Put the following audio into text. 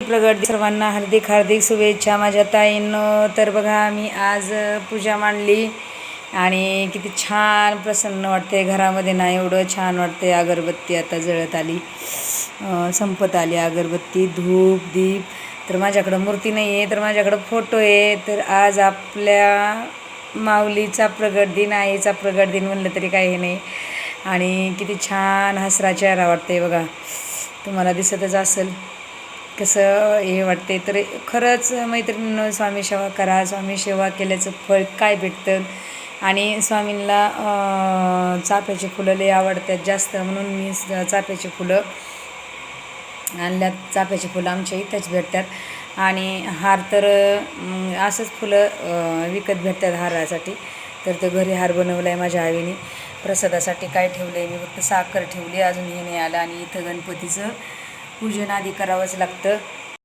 प्रगट सर्वांना हार्दिक हार्दिक शुभेच्छा माझ्या ताईंनो. तर बघा आम्ही आज पूजा मांडली आणि किती छान प्रसन्न वाटते घरामध्ये ना, एवढं छान वाटते. अगरबत्ती आता जळत आली, संपत आली अगरबत्ती, धूप दीप. तर माझ्याकडं मूर्ती नाही आहे, तर माझ्याकडं फोटो आहे. तर आज आपल्या माऊलीचा प्रगट दिन, आईचा प्रगट दिन म्हणलं तरी काही नाही. आणि किती छान हसरा चेहरा वाटते बघा, तुम्हाला दिसतच असेल कसं हे वाटते. तर खरंच मैत्रिणींनो, स्वामी सेवा करा. स्वामी सेवा केल्याचं फळ काय भेटतं. आणि स्वामींना चाफ्याची फुलं लई आवडतात जास्त, म्हणून मी चाफ्याची फुलं आणल्यात. चाफ्याची फुलं आमच्या इथंच भेटतात. आणि हार तर असंच फुलं विकत भेटतात हारासाठी. तर ते घरी हार बनवला आहे माझ्या आईने. प्रसादासाठी काय ठेवलं आहे मी, फक्त साखर ठेवली, अजून हे नाही आलं. आणि इथं गणपतीचं पूजन आधी करावंच लागतं.